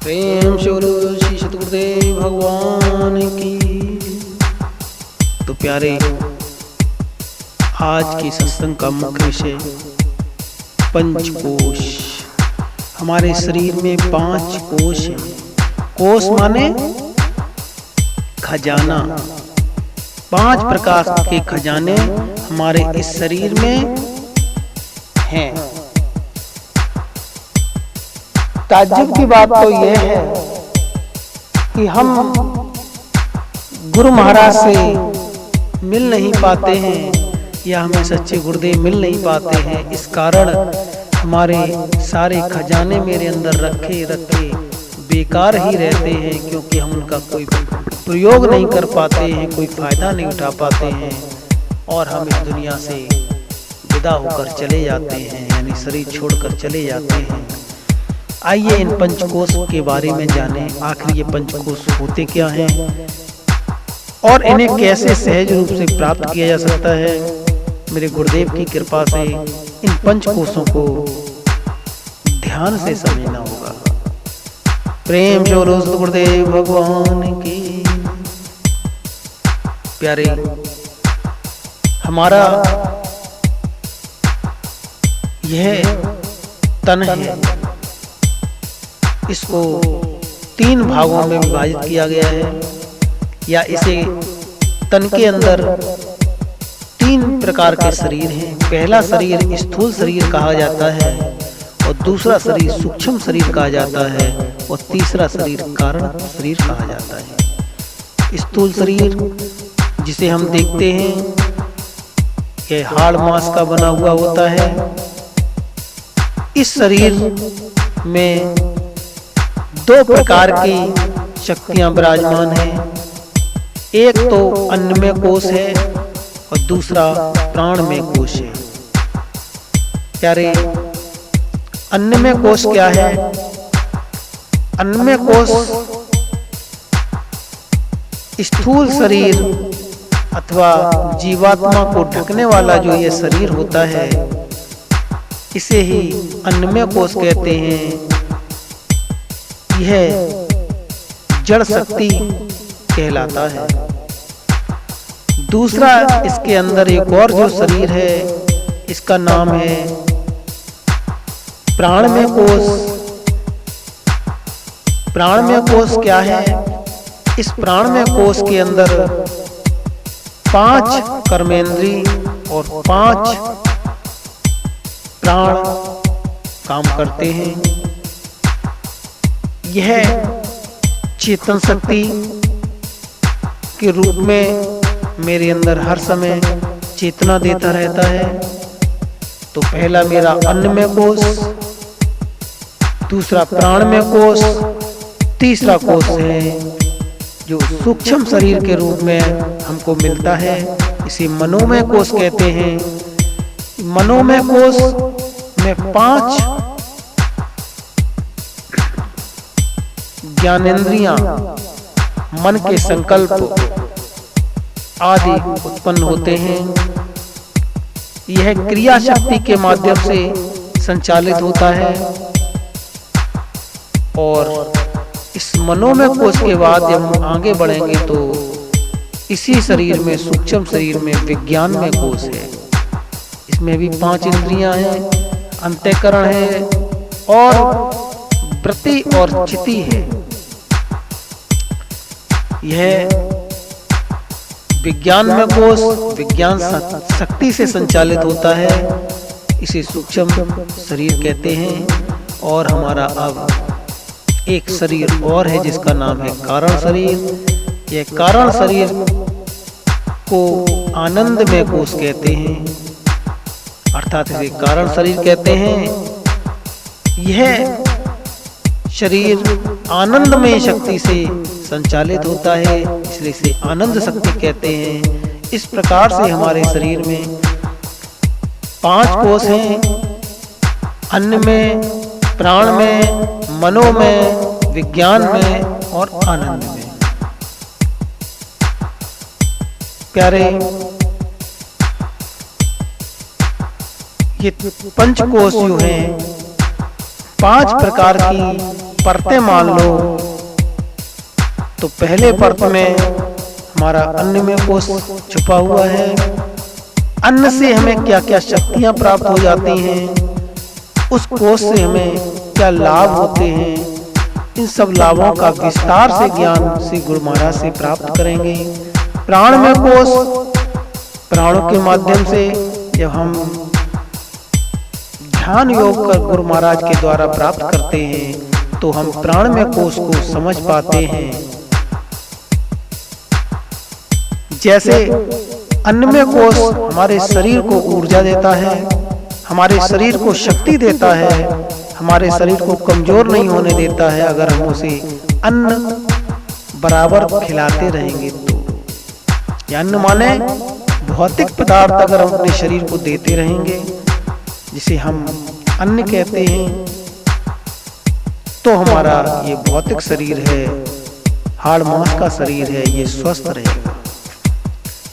प्रेम से बोलो श्री सतगुरुदेव भगवान की। तो प्यारे, आज के सत्संग का मुख्य विषय पंचकोश। हमारे शरीर में 5 कोश हैं। कोश माने खजाना। 5 प्रकार के खजाने हमारे इस शरीर में हैं। ताज्जुब की बात तो यह है कि हम गुरु महाराज से मिल नहीं पाते हैं या हमें सच्चे गुरुदेव मिल नहीं पाते हैं। इस कारण हमारे सारे खजाने मेरे अंदर रखे बेकार ही रहते हैं, क्योंकि हम उनका कोई प्रयोग नहीं कर पाते हैं, कोई फायदा नहीं उठा पाते हैं और हम इस दुनिया से विदा होकर चले जाते हैं, यानी शरीर छोड़कर चले जाते हैं। आइए इन पंचकोश के बारे में जानें। आखिर ये पंचकोश होते क्या हैं और इन्हें कैसे सहज रूप से प्राप्त किया जा सकता है। मेरे गुरुदेव की कृपा से इन पंचकोशों को ध्यान से समझना होगा। प्रेम से बोलो गुरुदेव भगवान की। प्यारे, हमारा यह तन है, इसको 3 भागों में विभाजित किया गया है, या इसे तन के अंदर 3 प्रकार के शरीर हैं। पहला शरीर स्थूल शरीर कहा जाता है, और दूसरा शरीर सूक्ष्म शरीर कहा जाता है, और तीसरा शरीर कारण शरीर कहा जाता है। स्थूल शरीर जिसे हम देखते हैं, यह हाड़ मांस का बना हुआ होता है। इस शरीर में 2 प्रकार की शक्तियां विराजमान हैं। एक तो अन्नमय कोश है और दूसरा प्राणमय कोश है। प्यारे, अन्नमय कोश क्या है? अन्नमय कोश स्थूल शरीर अथवा जीवात्मा को ढकने वाला जो ये शरीर होता है, इसे ही अन्नमय कोश कहते हैं। यह जड़ शक्ति कहलाता है। दूसरा, इसके अंदर एक और जो शरीर है, इसका नाम है प्राणमय कोश। प्राणमय कोश क्या है? इस प्राणमय कोश के अंदर 5 कर्मेंद्री और 5 प्राण काम करते हैं। यह चेतन शक्ति के रूप में मेरे अंदर हर समय चेतना देता रहता है। तो पहला मेरा अन्नमय कोश, दूसरा प्राणमय कोश, तीसरा कोश है जो सूक्ष्म शरीर के रूप में हमको मिलता है, इसे मनोमय कोश कहते हैं। मनोमय कोश में 5 ज्ञानेंद्रियां, मन के संकल्प आदि उत्पन्न होते हैं। यह क्रिया शक्ति के माध्यम से संचालित होता है। और इस मनोमय कोश के बाद जब हम आगे बढ़ेंगे तो इसी शरीर में, सूक्ष्म शरीर में विज्ञानमय कोश है। इसमें भी 5 इंद्रियां हैं, अंतःकरण है और वृत्ति और चित्ती है। यह विज्ञानमय कोश विज्ञान शक्ति से संचालित होता है, इसे सूक्ष्म शरीर कहते हैं। और हमारा अब एक शरीर और है जिसका नाम है कारण शरीर। यह कारण शरीर को आनंदमय कोश कहते हैं, अर्थात इसे कारण शरीर कहते हैं। यह शरीर आनंदमय शक्ति से संचालित होता है, इसलिए इसे आनंद शक्ति कहते हैं। इस प्रकार से हमारे शरीर में 5 कोश हैं, अन्नमय, प्राणमय, मनोमय, विज्ञानमय और आनंदमय। प्यारे, ये पंचकोश जो हैं 5 प्रकार की परतें मान लो तो पहले परत में हमारा अन्नमय कोश छुपा हुआ है। अन्न से हमें क्या क्या शक्तियां प्राप्त हो जाती हैं, उस कोश से हमें क्या लाभ होते हैं, इन सब लाभों का विस्तार से ज्ञान श्री गुरु महाराज से प्राप्त करेंगे। प्राणमय कोश, प्राणों के माध्यम से जब हम ध्यान योग कर गुरु महाराज के द्वारा प्राप्त करते हैं तो हम प्राणमय कोश को समझ पाते हैं। जैसे अन्नमय कोश हमारे शरीर को ऊर्जा देता है, हमारे शरीर को शक्ति देता है, हमारे शरीर को कमजोर नहीं होने देता है अगर हम उसे अन्न बराबर खिलाते रहेंगे तो। अन्न माने भौतिक पदार्थ अगर हम अपने शरीर को देते रहेंगे, जिसे हम अन्न कहते हैं, तो हमारा ये भौतिक शरीर है, हाड़ मांस का शरीर है, ये स्वस्थ रहेगा।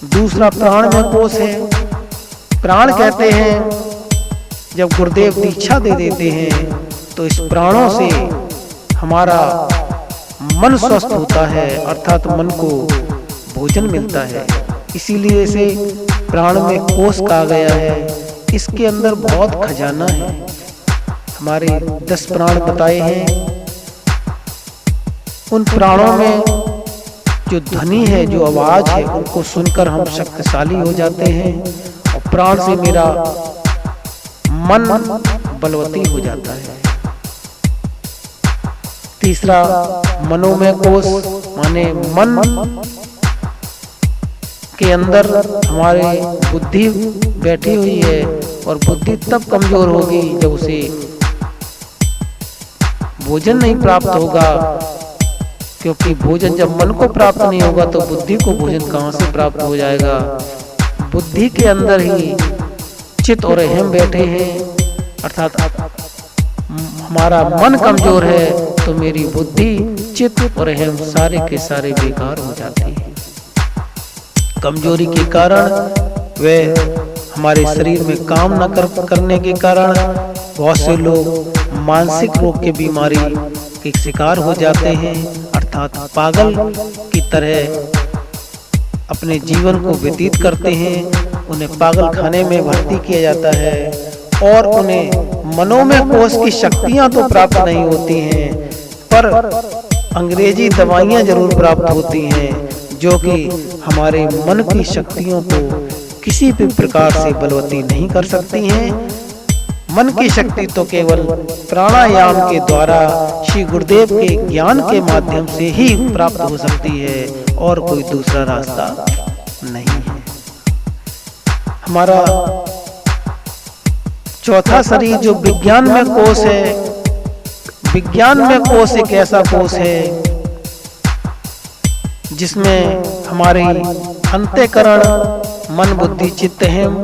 दूसरा प्राणमय कोश है। प्राण कहते हैं जब गुरुदेव दीक्षा दे देते हैं तो इस प्राणों से हमारा मन स्वस्थ होता है, अर्थात मन को भोजन मिलता है, इसीलिए इसे प्राणमय कोश कहा गया है। इसके अंदर बहुत खजाना है। हमारे 10 प्राण बताए हैं, उन प्राणों में जो ध्वनि है, जो आवाज है, उनको सुनकर हम शक्तिशाली हो जाते हैं और प्राण से मेरा मन बलवती हो जाता है। तीसरा मनोमय कोश, माने मन के अंदर हमारे बुद्धि बैठी हुई है और बुद्धि तब कमजोर होगी जब उसे भोजन नहीं प्राप्त होगा, क्योंकि भोजन जब मन को प्राप्त नहीं होगा तो बुद्धि को भोजन कहां से प्राप्त हो जाएगा। बुद्धि के अंदर ही चित्त और अहम बैठे हैं, अर्थात हमारा मन कमजोर है तो मेरी बुद्धि, चित्त और अहम सारे के सारे बेकार हो जाते हैं। कमजोरी के कारण वे हमारे शरीर में काम न करने के कारण बहुत से लोग मानसिक रोग की बीमारी के शिकार हो जाते हैं, अर्थात पागल की तरह अपने जीवन को व्यतीत करते हैं। उन्हें पागल खाने में भर्ती किया जाता है और उन्हें मनोमय कोश की शक्तियां तो प्राप्त नहीं होती हैं, पर अंग्रेजी दवाइयां जरूर प्राप्त होती हैं जो कि हमारे मन की शक्तियों को किसी भी प्रकार से बलवती नहीं कर सकती हैं। मन की शक्ति तो केवल प्राणायाम के द्वारा श्री गुरुदेव के ज्ञान के माध्यम से ही प्राप्त हो सकती है और कोई दूसरा रास्ता नहीं है। हमारा चौथा शरीर जो विज्ञान में कोश है, विज्ञान में कोश एक ऐसा कोश है जिसमें हमारे अंतःकरण, मन, बुद्धि, चित्त अहम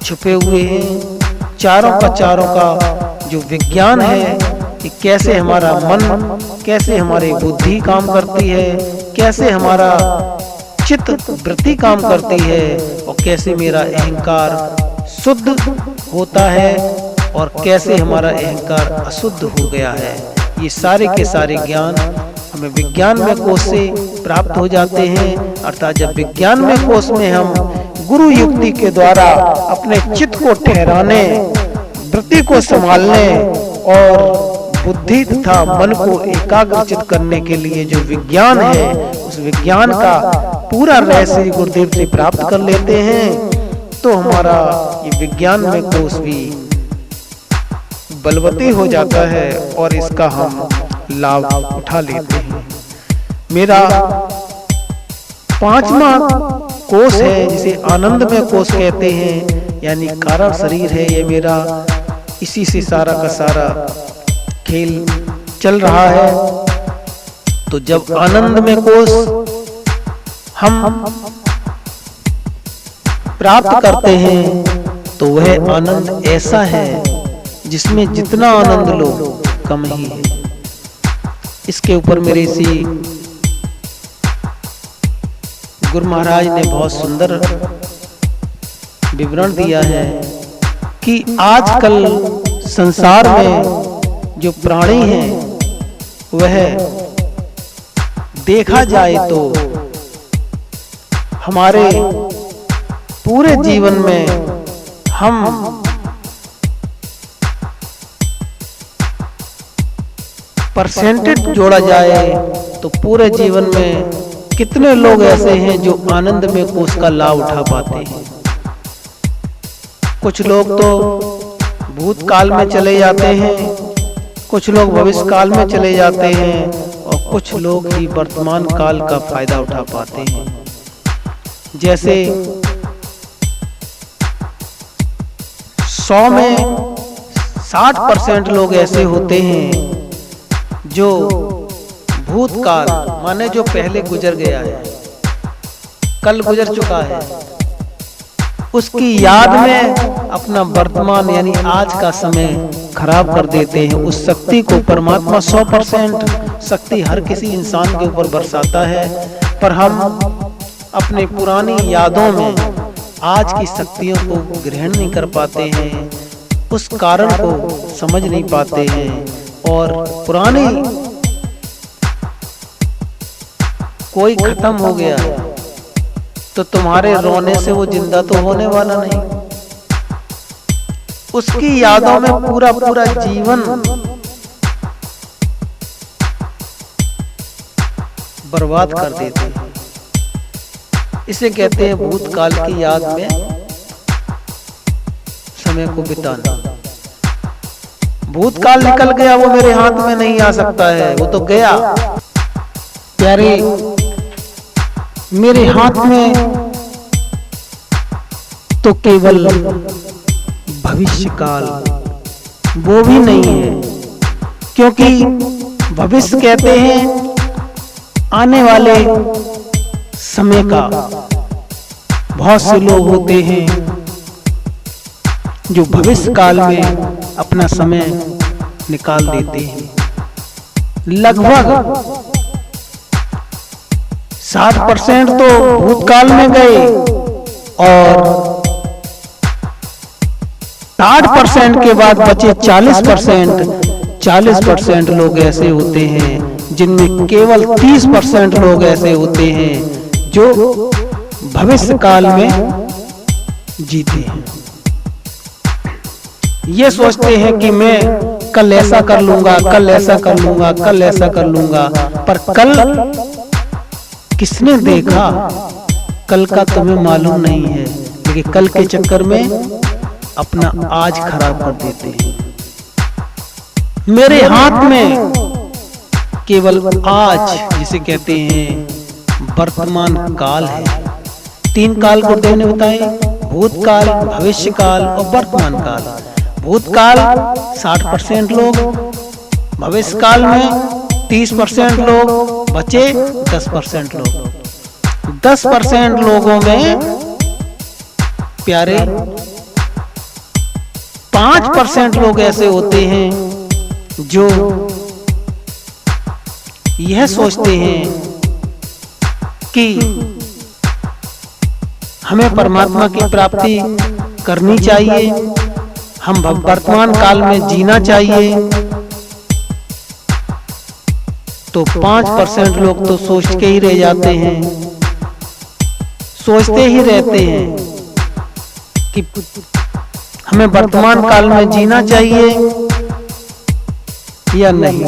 छुपे हुए हैं। चारों का जो विज्ञान है कि कैसे हमारा मन, कैसे हमारी बुद्धि काम करती है, कैसे हमारा चित्त वृत्ति काम करती है और कैसे मेरा अहंकार शुद्ध होता है और कैसे हमारा अहंकार अशुद्ध हो गया है। ये सारे के सारे ज्ञान हमें विज्ञान में कोश से प्राप्त हो जाते हैं, अर्थात जब विज्ञान में कोश में हम गुरु युक्ति के द्वारा अपने चित्त को ठहराने, वृत्ति को संभालने और बुद्धि तथा मन को एकाग्रचित करने के लिए जो विज्ञान है, उस विज्ञान का पूरा रहस्य गुरुदेव से प्राप्त कर लेते हैं, तो हमारा ये विज्ञान में कोश भी बलवती हो जाता है और इसका हम लाभ उठा लेते हैं। मेरा 5वां कोश है जिसे आनंदमय कोश कहते हैं, यानी कारण शरीर है ये मेरा। इसी से सारा का सारा खेल चल रहा है। तो जब आनंदमय कोश हम प्राप्त करते हैं तो वह आनंद ऐसा है जिसमें जितना आनंद लो कम ही है। इसके ऊपर मेरे सी गुरु महाराज ने बहुत सुंदर विवरण दिया है कि आजकल संसार में जो प्राणी हैं वह देखा जाए तो हमारे पूरे जीवन में हम परसेंटेज जोड़ा जाए तो पूरे जीवन में कितने लोग ऐसे हैं जो आनंद में कोष का लाभ उठा पाते हैं। कुछ लोग तो भूतकाल में चले जाते हैं, कुछ लोग भविष्य काल में चले जाते हैं और कुछ लोग ही वर्तमान काल का फायदा उठा पाते हैं। जैसे 100 में 60% लोग ऐसे होते हैं जो भूतकाल माने जो पहले गुजर गया है, कल गुजर चुका है, उसकी याद में अपना वर्तमान यानी आज का समय खराब कर देते हैं। उस शक्ति को परमात्मा 100% शक्ति हर किसी इंसान के ऊपर बरसाता है, पर हम अपनी पुरानी यादों में आज की शक्तियों को ग्रहण नहीं कर पाते हैं, उस कारण को समझ नहीं पाते हैं। और पुरानी कोई खत्म हो गया तो तुम्हारे रोने से वो जिंदा तो होने वाला नहीं। उसकी यादों में पूरा पूरा जीवन बर्बाद कर देते हैं। इसे कहते हैं भूतकाल की याद में समय को बिताना। भूतकाल निकल गया, वो मेरे हाथ में नहीं आ सकता है, वो तो गया। प्यारे, मेरे हाथ में तो केवल भविष्य काल वो भी नहीं है, क्योंकि भविष्य कहते हैं आने वाले समय का। बहुत से लोग होते हैं जो भविष्य काल में अपना समय निकाल देते हैं। लगभग 60% तो भूतकाल में गए और 60% के बाद बचे 40% लोग ऐसे होते हैं जिनमें केवल 30% लोग ऐसे होते हैं जो भविष्य काल में जीते हैं। ये सोचते हैं कि मैं कल ऐसा कर लूंगा, कल ऐसा कर लूंगा, कल ऐसा कर लूंगा, पर कल किसने देखा? कल का तुम्हें मालूम नहीं है, लेकिन कल के चक्कर में अपना आज खराब कर देते हैं। मेरे हाथ में केवल आज, जिसे कहते हैं वर्तमान काल है। 3 काल गुरुदेव ने बताए, भूतकाल, भविष्य काल और वर्तमान काल। भूतकाल 60% लोग, भविष्य काल में 30% लोग, बचे 10% लोग। 10% लोगों में प्यारे 5% लोग ऐसे होते हैं जो यह सोचते हैं कि हमें परमात्मा की प्राप्ति करनी चाहिए, हम वर्तमान काल में जीना चाहिए। तो 5% लोग तो सोच के ही रह जाते हैं, सोचते ही रहते हैं कि हमें वर्तमान काल में जीना चाहिए या नहीं।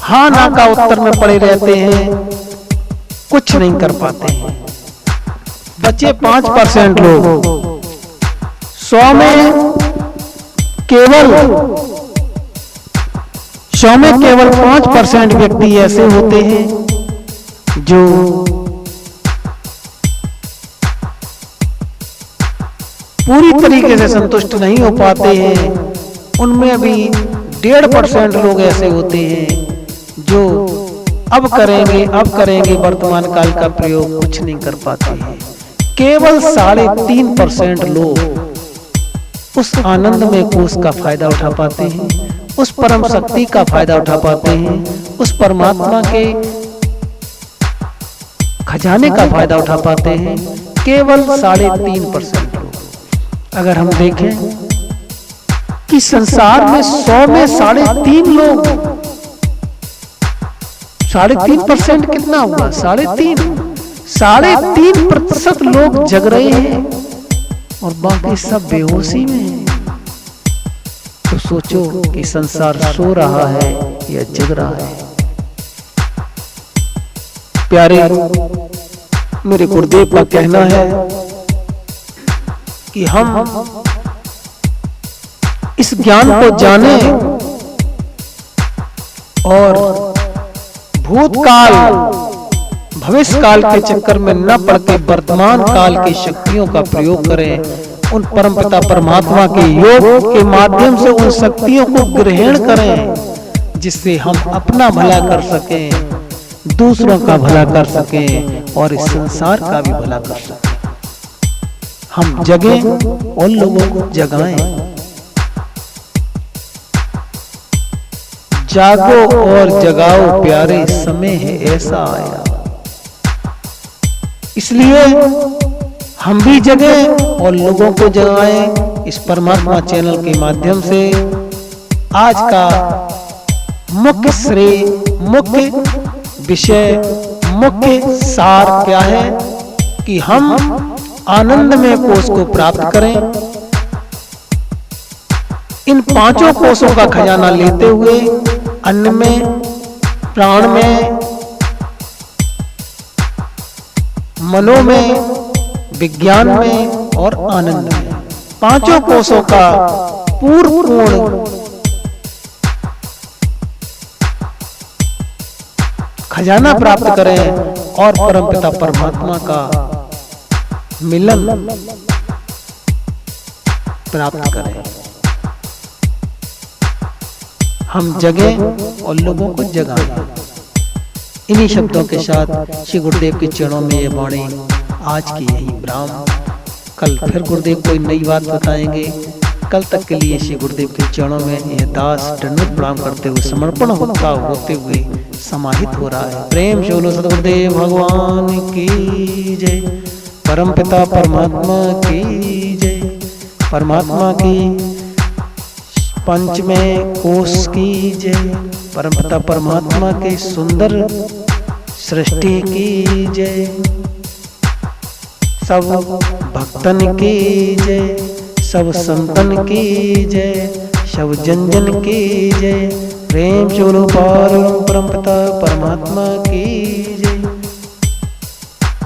हाँ ना का उत्तर में पड़े रहते हैं, कुछ नहीं कर पाते हैं। बचे 5% लोग, 100 में केवल 5% व्यक्ति ऐसे होते हैं जो पूरी तरीके से संतुष्ट नहीं हो पाते हैं। उनमें भी 1.5% लोग ऐसे होते हैं जो अब करेंगे वर्तमान काल का प्रयोग कुछ नहीं कर पाते हैं। केवल 3.5% लोग उस आनंद में कोष का फायदा उठा पाते हैं, उस परम शक्ति का फायदा उठा पाते हैं, उस परमात्मा के खजाने का फायदा उठा पाते हैं। केवल 3.5% लोग। अगर हम देखें कि संसार में 100 में 3.5 लोग 3.5% कितना हुआ? 3.5% लोग जग रहे हैं और बाकी सब बेहोशी में हैं। तो सोचो कि संसार सो रहा है या जग रहा है। प्यारे, मेरे गुरुदेव का कहना है कि हम इस ज्ञान को जाने और भूतकाल भविष्य काल के चक्कर में न पड़ के वर्तमान काल की शक्तियों का प्रयोग करें। उन परमपिता परमात्मा के योग के माध्यम से उन शक्तियों को ग्रहण करें, जिससे हम अपना भला कर सकें, दूसरों का भला कर सकें और इस संसार का भी भला कर सकें। हम जगें और लोगों को जगाएं। जागो और जगाओ प्यारे, समय है ऐसा आया। इसलिए हम भी जगें और लोगों को जगाएं। इस परमात्मा चैनल के माध्यम से आज का मुख्य श्रेय, मुख्य विषय, मुख्य सार क्या है कि हम आनंदमय कोश को प्राप्त करें। इन 5 कोशों का खजाना लेते हुए अन्न में, प्राण में, मनो में, विज्ञान में और आनंद में 5 कोशों का पूर्ण खजाना प्राप्त करें और परमपिता परमात्मा का मिलन प्राप्त करें। हम जगें और लोगों को जगाएं। इन्हीं शब्दों के साथ श्री गुरुदेव के चरणों में ये वाणी आज की यही विराम। कल फिर गुरुदेव कोई नई बात बताएंगे। कल तक के लिए श्री गुरुदेव के चरणों में यह दास दंडवत प्रणाम करते हुए समर्पण होते हुए समाहित हो रहा है। प्रेम से बोलो सद्गुरुदेव भगवान की जय, परमपिता परमात्मा की जय, परमात्मा की पंचमें कोश की जय, परमपिता परमात्मा के सुंदर सृष्टि की जय, सब भक्तन की जय, सब संतन की जय, सब जन जन की जय। प्रेम से बोलो परमपिता परमात्मा की